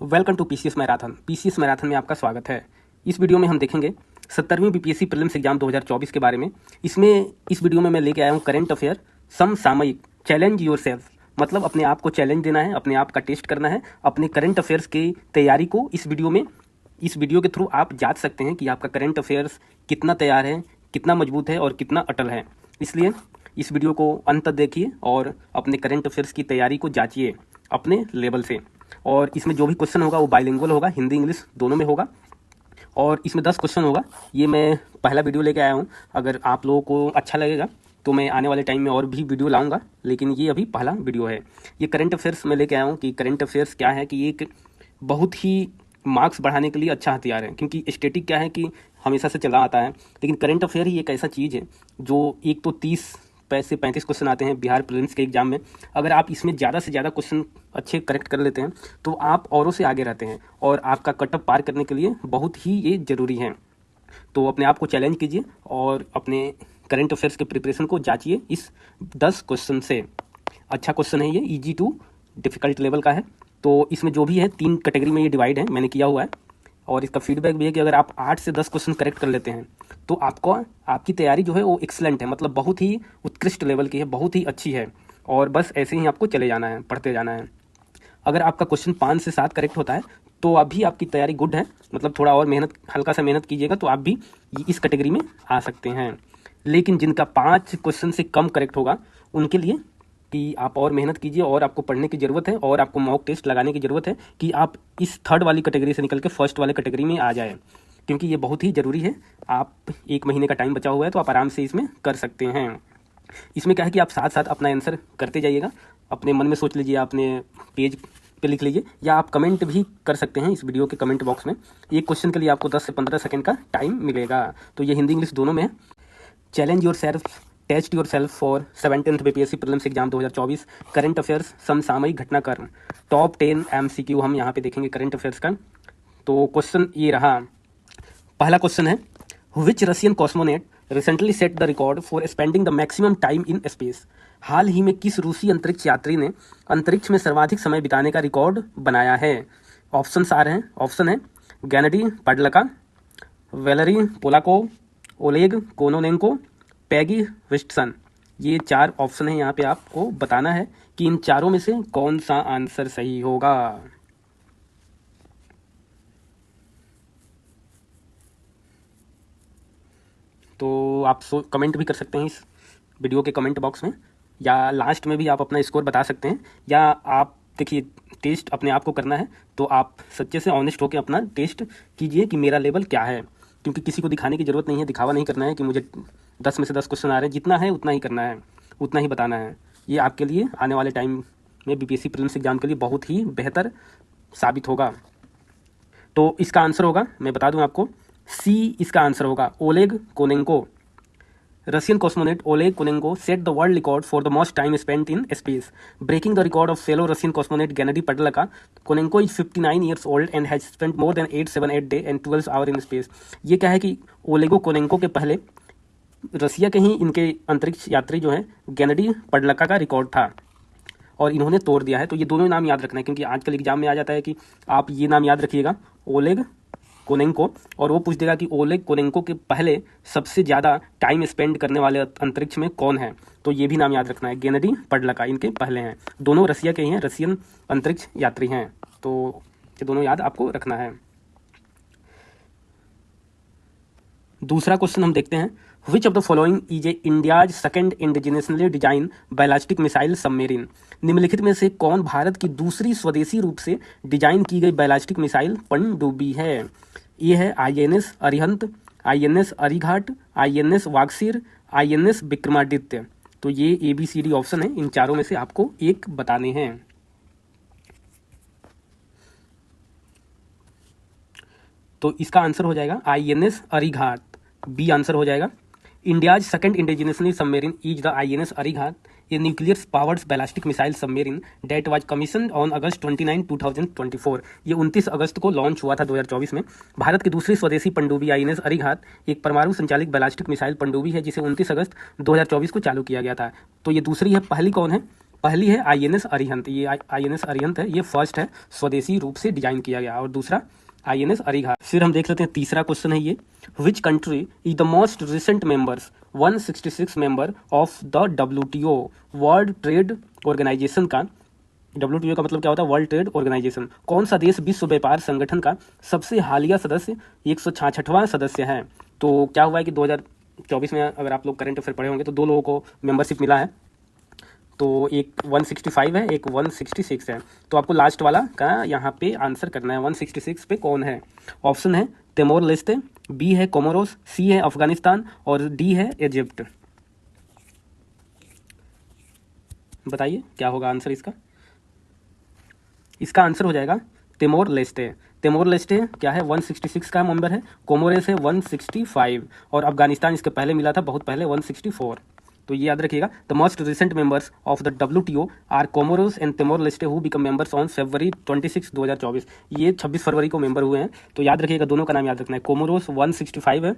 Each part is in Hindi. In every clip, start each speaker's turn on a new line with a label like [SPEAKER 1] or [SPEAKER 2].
[SPEAKER 1] Welcome to PCS marathon. PCS marathon में आपका स्वागत है। इस वीडियो में हम देखेंगे 70वीं बीपीएससी प्रीलिम्स एग्जाम 2024 के बारे में। इस वीडियो में मैं लेके आया हूँ करंट अफेयर समसामयिक चैलेंज योरसेल्फ, मतलब अपने आप को चैलेंज देना है, अपने आप का टेस्ट करना है। अपने करंट अफेयर्स की तैयारी को इस वीडियो के थ्रू आप जांच सकते हैं कि आपका करंट अफेयर्स कितना तैयार है, कितना मजबूत है और कितना अटल है। इसलिए इस वीडियो को अंत तक देखिए और अपने करंट अफेयर्स की तैयारी को जांचिए अपने लेवल से। और इसमें जो भी क्वेश्चन होगा वो बाइलिंगुअल होगा, हिंदी इंग्लिश दोनों में होगा। और इसमें 10 क्वेश्चन होगा। ये मैं पहला वीडियो लेके आया हूँ। अगर आप लोगों को अच्छा लगेगा तो मैं आने वाले टाइम में और भी वीडियो लाऊंगा, लेकिन ये अभी पहला वीडियो है। ये करंट अफेयर्स में लेके आया हूँ कि करंट अफेयर्स क्या है, कि ये एक बहुत ही मार्क्स बढ़ाने के लिए अच्छा हथियार है। क्योंकि स्टैटिक क्या है कि हमेशा से चला आता है, लेकिन करंट अफेयर ही एक ऐसा चीज़ है जो एक तो 30 से 35 क्वेश्चन आते हैं बिहार प्रीलिम्स के एग्जाम में। अगर आप इसमें ज़्यादा से ज़्यादा क्वेश्चन अच्छे करेक्ट कर लेते हैं तो आप औरों से आगे रहते हैं और आपका कटअप पार करने के लिए बहुत ही ये ज़रूरी है। तो अपने आप को चैलेंज कीजिए और अपने करंट अफेयर्स के प्रिपरेशन को जांचिए इस 10 क्वेश्चन से। अच्छा क्वेश्चन है ये, ईजी टू डिफ़िकल्ट लेवल का है। तो इसमें जो भी है 3 कैटेगरी में ये डिवाइड है, मैंने किया हुआ है। और इसका फीडबैक भी है कि अगर आप 8 से 10 क्वेश्चन करेक्ट कर लेते हैं तो आपकी तैयारी जो है वो एक्सलेंट है, मतलब बहुत ही उत्कृष्ट लेवल की है, बहुत ही अच्छी है। और बस ऐसे ही आपको चले जाना है, पढ़ते जाना है। अगर आपका क्वेश्चन 5 से 7 करेक्ट होता है तो अभी आपकी तैयारी गुड है, मतलब थोड़ा और मेहनत, हल्का सा मेहनत कीजिएगा तो आप भी इस कैटेगरी में आ सकते हैं। लेकिन जिनका 5 क्वेश्चन से कम करेक्ट होगा उनके लिए कि आप और मेहनत कीजिए और आपको पढ़ने की ज़रूरत है और आपको मॉक टेस्ट लगाने की ज़रूरत है कि आप इस थर्ड वाली कैटेगरी से निकल के फर्स्ट वाले कैटेगरी में आ जाए, क्योंकि ये बहुत ही ज़रूरी है। आप 1 महीने का टाइम बचा हुआ है तो आप आराम से इसमें कर सकते हैं। इसमें क्या है कि आप साथ साथ अपना आंसर करते जाइएगा, अपने मन में सोच लीजिए, अपने पेज पे लिख लीजिए, या आप कमेंट भी कर सकते हैं इस वीडियो के कमेंट बॉक्स में। एक क्वेश्चन के लिए आपको 10 से 15 सेकंड का टाइम मिलेगा। तो ये हिंदी इंग्लिश दोनों में है। Challenge yourself, test yourself for 17th BPSC prelims exam 2024 current affairs समसामयिक घटनाक्रम टॉप 10 एमसीक्यू हम यहाँ पे देखेंगे करंट अफेयर्स का। तो क्वेश्चन ये रहा, पहला क्वेश्चन है, which Russian cosmonaut recently set the record for spending the maximum time in space. हाल ही में किस रूसी अंतरिक्ष यात्री ने अंतरिक्ष में सर्वाधिक समय बिताने का रिकॉर्ड बनाया है। ऑप्शन आ रहे हैं। ऑप्शन है गेनेडी पाडलका, वैलेरी पोलाकोव, ओलेग कोनोनेंको, पैगी विस्टसन। ये 4 ऑप्शन है। यहाँ पे आपको बताना है कि इन चारों में से कौन सा आंसर सही होगा। तो आप कमेंट भी कर सकते हैं इस वीडियो के कमेंट बॉक्स में, या लास्ट में भी आप अपना स्कोर बता सकते हैं। या आप देखिए, टेस्ट अपने आप को करना है तो आप सच्चे से ऑनेस्ट होकर अपना टेस्ट कीजिए कि मेरा लेवल क्या है। क्योंकि किसी को दिखाने की ज़रूरत नहीं है, दिखावा नहीं करना है कि मुझे 10 में से 10 क्वेश्चन आ रहे हैं। जितना है उतना ही करना है, उतना ही बताना है। ये आपके लिए आने वाले टाइम में बीपीएससी प्रीलिम्स एग्जाम के लिए बहुत ही बेहतर साबित होगा। तो इसका आंसर होगा, मैं बता दूं आपको, सी इसका आंसर होगा, Oleg Kononenko. Russian cosmonaut Oleg Kononenko set the world record for the most time spent in space, breaking the record of fellow Russian cosmonaut Gennady Padalka. Kononenko is 59 years old and has spent more than 878 days and 12 hours in space। ये क्या है कि ओलेगो कोनेंको के पहले रसिया के ही इनके अंतरिक्ष यात्री जो है गेनेडी पाडलका का रिकॉर्ड था और इन्होंने तोड़ दिया है। तो ये दोनों नाम याद रखना है, क्योंकि आजकल एग्जाम में आ जाता है कि आप ये नाम याद रखिएगा, ओलेग कोनेंको, और वो पूछ देगा कि ओलेग कोनेंको के पहले सबसे ज़्यादा टाइम स्पेंड करने वाले अंतरिक्ष में कौन है। तो ये भी नाम याद रखना है, गेनेडी पाडलका इनके पहले हैं। दोनों रसिया के ही हैं, रशियन अंतरिक्ष यात्री हैं। तो ये दोनों याद आपको रखना है। दूसरा क्वेश्चन हम देखते हैं, which of the following is a India's second indigenously design ballistic missile submarine. निम्नलिखित में से कौन भारत की दूसरी स्वदेशी रूप से डिजाइन की गई बैलिस्टिक मिसाइल पनडुब्बी है। ये है INS Arihant, INS Arighaat, INS Vagsheer, INS Vikramaditya. तो ये ABCD ऑप्शन है, इन चारों में से आपको एक बताने हैं। तो इसका आंसर हो जाएगा INS अरिघाट, बी आंसर हो जाएगा। India's second indigenously submarine is the INS Arighaat, a nuclear powered ballistic missile submarine that was commission on August 29, 2024। ये 29 अगस्त को लॉन्च हुआ था 2024 में। भारत की दूसरी स्वदेशी पनडुब्बी INS अरिघात एक परमाणु संचालित बैलिस्टिक मिसाइल पनडुब्बी है जिसे 29 अगस्त 2024 को चालू किया गया था। तो ये दूसरी है, पहली कौन है? पहली है आईएनएस अरिहंत, ये आईएनएस अरिहंत है, ये फर्स्ट है, स्वदेशी रूप से डिजाइन किया गया, और दूसरा आईएनएस अरिघात। फिर हम देख लेते हैं तीसरा क्वेश्चन है ये, which country is the most recent members 166 member of the WTO world trade organisation का, WTO का मतलब क्या होता है, वर्ल्ड ट्रेड ऑर्गेनाइजेशन, कौन सा देश विश्व व्यापार संगठन का सबसे हालिया सदस्य 166वां सदस्य है। तो क्या हुआ है कि 2024 में अगर आप लोग करंट अफेयर पढ़े होंगे तो दो लोगों को मेंबरशिप मिला है, तो एक 165 है, एक 166 है, तो आपको लास्ट वाला का यहाँ पे आंसर करना है, 166 पे कौन है। ऑप्शन है तिमोर लेस्टे, बी है कोमोरोस, सी है अफगानिस्तान और डी है इजिप्ट। बताइए क्या होगा आंसर इसका। इसका आंसर हो जाएगा तिमोर लेस्टे। तिमोर लेस्टे क्या है, 166 का मेंबर है, कोमोरोस है 165 और अफगानिस्तान इसके पहले मिला था बहुत पहले 164। तो ये याद रखिएगा, the most recent members of the WTO are Comoros and Timor Leste who become members on February 26, 2024। ये 26 फरवरी को मेंबर हुए हैं, तो याद रखिएगा दोनों का नाम याद रखना है, कोमोरोस 165 है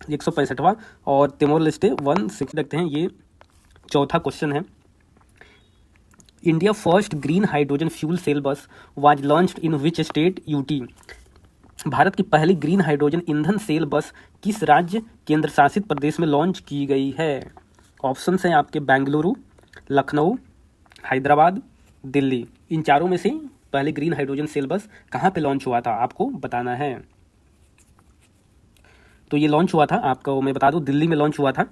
[SPEAKER 1] 165वां और तिमोर लेस्टे 160 रखते हैं। ये चौथा क्वेश्चन है, India first green hydrogen fuel cell bus was launched in which state UT। भारत की पहली ग्रीन हाइड्रोजन ईंधन सेल बस किस राज्य केंद्र शासित प्रदेश में लॉन्च की गई है। ऑप्शंस हैं आपके बेंगलुरु, लखनऊ, हैदराबाद, दिल्ली। इन चारों में से पहले ग्रीन हाइड्रोजन सेल बस कहाँ पे लॉन्च हुआ था आपको बताना है। तो ये लॉन्च हुआ था आपको मैं बता दूं, दिल्ली में लॉन्च हुआ था।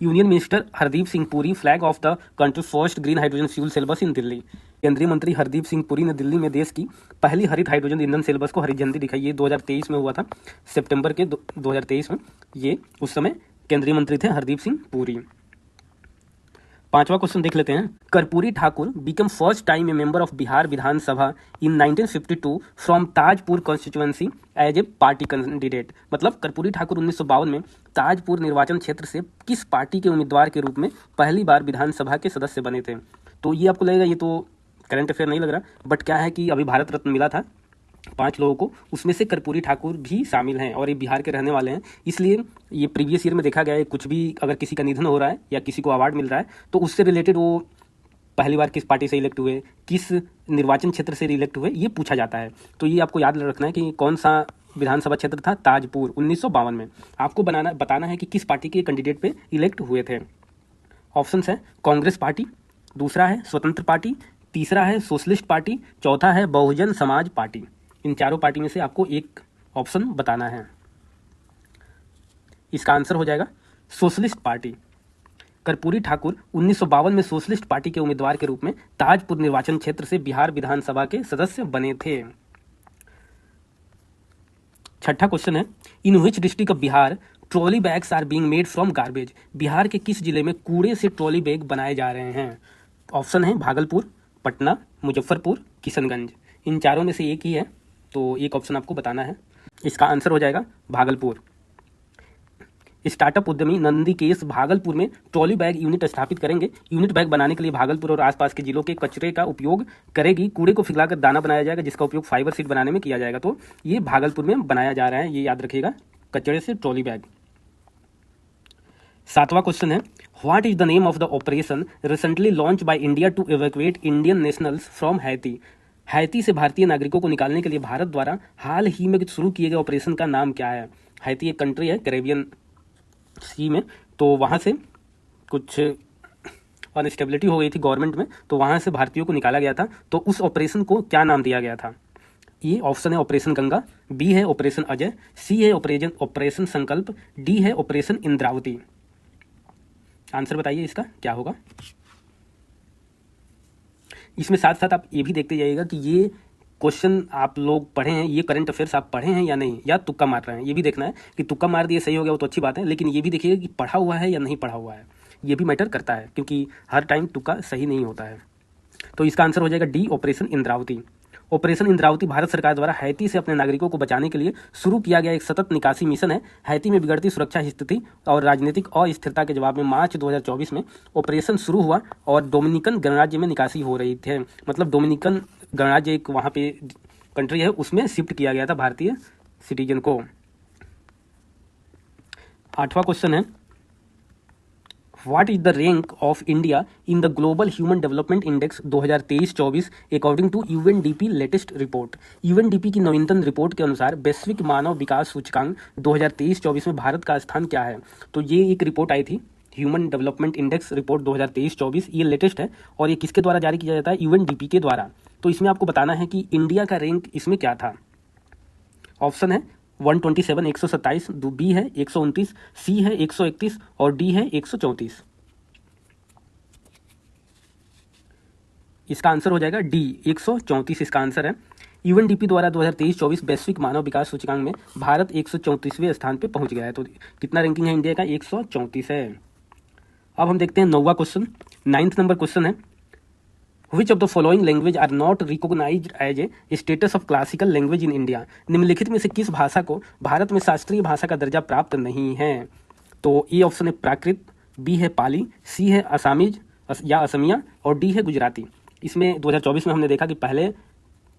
[SPEAKER 1] Union minister Hardeep Singh Puri flag off the country first green hydrogen fuel cell bus in Delhi. केंद्रीय मंत्री हरदीप सिंह पुरी ने दिल्ली में देश की पहली हरित हाइड्रोजन ईंधन सेल बस को हरी झंडी दिखाई। ये 2023 में हुआ था, सितंबर के 2023 में। ये उस समय केंद्रीय मंत्री थे हरदीप सिंह पुरी। पांचवा क्वेश्चन देख लेते हैं, Karpoori Thakur become first time a member of Bihar Vidhan Sabha in 1952 from Tajpur constituency as a party candidate. मतलब कर्पूरी ठाकुर 1952 में ताजपुर निर्वाचन क्षेत्र से किस पार्टी के उम्मीदवार के रूप में पहली बार विधानसभा के सदस्य बने थे। तो ये आपको लगेगा ये तो करंट अफेयर नहीं लग रहा, बट क्या है कि अभी भारत रत्न मिला था 5 लोगों को, उसमें से कर्पूरी ठाकुर भी शामिल हैं और ये बिहार के रहने वाले हैं। इसलिए ये प्रीवियस ईयर में देखा गया है, कुछ भी अगर किसी का निधन हो रहा है या किसी को अवार्ड मिल रहा है तो उससे रिलेटेड वो पहली बार किस पार्टी से इलेक्ट हुए, किस निर्वाचन क्षेत्र से इलेक्ट हुए, ये पूछा जाता है। तो ये आपको याद रखना है कि कौन सा विधानसभा क्षेत्र था, ताजपुर 1952 में। आपको बताना है कि किस पार्टी के कैंडिडेट पे इलेक्ट हुए थे। ऑप्शंस है कांग्रेस पार्टी, दूसरा है स्वतंत्र पार्टी, तीसरा है सोशलिस्ट पार्टी, चौथा है बहुजन समाज पार्टी। इन चारों पार्टी में से आपको एक ऑप्शन बताना है। इसका आंसर हो जाएगा सोशलिस्ट पार्टी। कर्पूरी ठाकुर 1952 में सोशलिस्ट पार्टी के उम्मीदवार के रूप में ताजपुर निर्वाचन क्षेत्र से बिहार विधानसभा के सदस्य बने थे। छठा क्वेश्चन है, in which district of Bihar trolley bags are being made from garbage. Bihar के किस जिले में कूड़े से ट्रॉली बैग बनाए जा रहे हैं। ऑप्शन है भागलपुर, पटना, मुजफ्फरपुर, किशनगंज। इन चारों में से एक ही है, तो एक ऑप्शन आपको बताना है। इसका आंसर हो जाएगा भागलपुर। स्टार्टअप उद्यमी नंदीकेश भागलपुर में ट्रॉली बैग यूनिट स्थापित करेंगे। यूनिट बैग बनाने के लिए भागलपुर और आसपास के जिलों के कचरे का उपयोग करेगी। कूड़े को पिघलाकर दाना बनाया जाएगा, जिसका उपयोग फाइबर सीट बनाने में किया जाएगा। तो ये भागलपुर में बनाया जा रहा है, ये याद रखिएगा, कचरे से ट्रॉली बैग। सातवां क्वेश्चन है, what is the name of the operation recently launch by India to evacuate Indian nationals from Haiti. Haiti से भारतीय नागरिकों को निकालने के लिए भारत द्वारा हाल ही में शुरू किए गए ऑपरेशन का नाम क्या है। हैती एक कंट्री है कैरेबियन सी में, तो वहाँ से कुछ अनस्टेबिलिटी हो गई थी गवर्नमेंट में, तो वहाँ से भारतीयों को निकाला गया था। तो उस ऑपरेशन को क्या नाम दिया गया था। ये ऑप्शन है ऑपरेशन गंगा, बी है ऑपरेशन अजय, सी है ऑपरेशन संकल्प, डी है ऑपरेशन इंद्रावती। आंसर बताइए इसका क्या होगा। इसमें साथ साथ आप ये भी देखते जाइएगा कि ये क्वेश्चन आप लोग पढ़े हैं, ये करंट अफेयर्स आप पढ़े हैं या नहीं, या तुक्का मार रहे हैं। ये भी देखना है कि तुक्का मार दिए सही हो गया वो तो अच्छी बात है, लेकिन ये भी देखिएगा कि पढ़ा हुआ है या नहीं पढ़ा हुआ है, ये भी मैटर करता है, क्योंकि हर टाइम तुक्का सही नहीं होता है। तो इसका आंसर हो जाएगा D operation Indravati. Operation Indravati Bharat सरकार द्वारा हैती से अपने नागरिकों को बचाने के लिए शुरू किया गया एक सतत निकासी मिशन है। हैती में बिगड़ती सुरक्षा स्थिति और राजनीतिक अस्थिरता के जवाब में मार्च 2024 में ऑपरेशन शुरू हुआ और डोमिनिकन गणराज्य में निकासी हो रही थे। मतलब डोमिनिकन गणराज्य एक वहाँ पे कंट्री है, उसमें शिफ्ट किया गया था भारतीय सिटीजन को। आठवां क्वेश्चन है, what is the rank of India in the global human development index 2023-24 according to UNDP latest report. UNDP की नवीनतम रिपोर्ट के अनुसार वैश्विक मानव विकास सूचकांक 2023-24 में भारत का स्थान क्या है। तो ये एक रिपोर्ट आई थी, ह्यूमन डेवलपमेंट इंडेक्स रिपोर्ट 2023-24, ये लेटेस्ट है और ये किसके द्वारा जारी किया जाता है, यूएनडीपी के द्वारा। तो इसमें आपको बताना है कि इंडिया का रैंक इसमें क्या था। ऑप्शन है 127 127, बी है 129, सी है 131 और डी है 134। इसका आंसर हो जाएगा डी 134, इसका आंसर है। यूएनडीपी द्वारा 2023-24 वैश्विक मानव विकास सूचकांक में भारत 134वें स्थान पे पहुंच गया है। तो कितना रैंकिंग है इंडिया का, 134 है। अब हम देखते हैं 9वां क्वेश्चन। 9th नंबर क्वेश्चन है, Which of the following language are not recognized as a status of classical language in India? निम्नलिखित में से किस भाषा को भारत में शास्त्रीय भाषा का दर्जा प्राप्त नहीं है। तो ए ऑप्शन है प्राकृत, बी है पाली, सी है असामीज या असमिया और डी है गुजराती। इसमें 2024 में हमने देखा कि पहले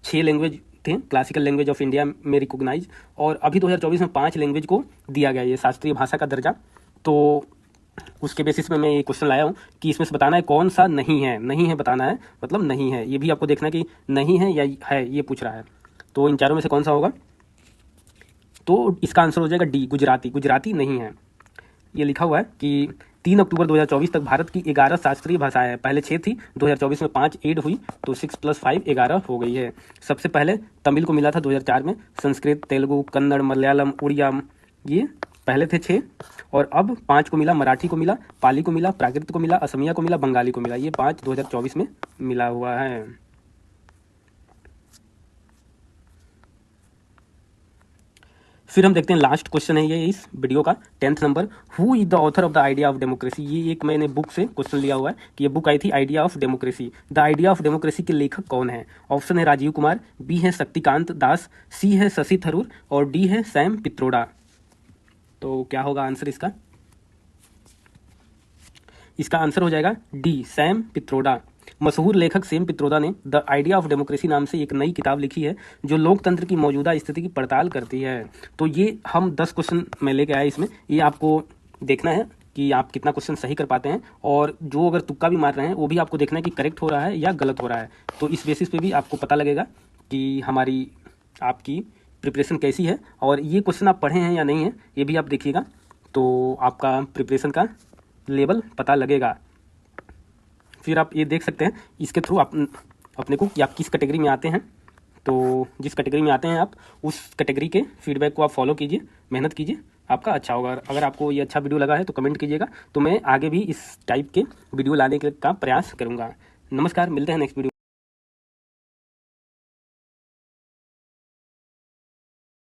[SPEAKER 1] 6 लैंग्वेज थे क्लासिकल लैंग्वेज ऑफ इंडिया में रिकॉग्नाइज, और अभी 2024 में 5 लैंग्वेज को दिया गया ये शास्त्रीय भाषा का दर्जा। तो उसके बेसिस पे मैं ये क्वेश्चन लाया हूँ कि इसमें से बताना है कौन सा नहीं है। नहीं है बताना है, मतलब नहीं है, ये भी आपको देखना है कि नहीं है या है, ये पूछ रहा है। तो इन चारों में से कौन सा होगा, तो इसका आंसर हो जाएगा डी गुजराती। गुजराती नहीं है। ये लिखा हुआ है कि 3 अक्टूबर 2024 तक भारत की 11 शास्त्रीय भाषाएं हैं। पहले 6 थी, 2024 में 5 ऐड हुई, तो 6 + 5 11 हो गई है। सबसे पहले तमिल को मिला था 2004 में, संस्कृत, तेलुगु, कन्नड़, मलयालम, उड़िया, ये पहले थे 6, और अब 5 को मिला, मराठी को मिला, पाली को मिला, प्राकृत को मिला, असमिया को मिला, बंगाली को मिला। ये 5 2024 में मिला हुआ है। फिर हम देखते हैं लास्ट क्वेश्चन है ये इस वीडियो का, 10th number. Who is the author of the idea of democracy. ये एक मैंने बुक से क्वेश्चन लिया हुआ है कि ये बुक आई थी idea of democracy. The idea of democracy के लेखक कौन है। ऑप्शन है राजीव कुमार, बी है शक्तिकांत दास, सी है शशि थरूर और डी है सैम पित्रोड़ा। तो क्या होगा आंसर इसका, इसका आंसर हो जाएगा डी सैम पित्रोड़ा। मशहूर लेखक सैम पित्रोदा ने द आइडिया ऑफ डेमोक्रेसी नाम से एक नई किताब लिखी है जो लोकतंत्र की मौजूदा स्थिति की पड़ताल करती है। तो ये हम 10 क्वेश्चन मैं लेके आया इसमें, ये आपको देखना है कि आप कितना क्वेश्चन सही कर पाते हैं, और जो अगर तुक्का भी मार रहे हैं वो भी आपको देखना है कि करेक्ट हो रहा है या गलत हो रहा है। तो इस बेसिस पे भी आपको पता लगेगा कि हमारी आपकी प्रिपरेशन कैसी है, और ये क्वेश्चन आप पढ़े हैं या नहीं है ये भी आप देखिएगा, तो आपका प्रिपरेशन का लेवल पता लगेगा। फिर आप ये देख सकते हैं इसके थ्रू आप अपने को कि आप किस कैटेगरी में आते हैं। तो जिस कैटेगरी में आते हैं आप उस कैटेगरी के फीडबैक को आप फॉलो कीजिए, मेहनत कीजिए, आपका अच्छा होगा। अगर आपको ये अच्छा वीडियो लगा है तो कमेंट कीजिएगा, तो मैं आगे भी इस टाइप के वीडियो लाने का प्रयास करूँगा। नमस्कार, मिलते हैं नेक्स्ट वीडियो।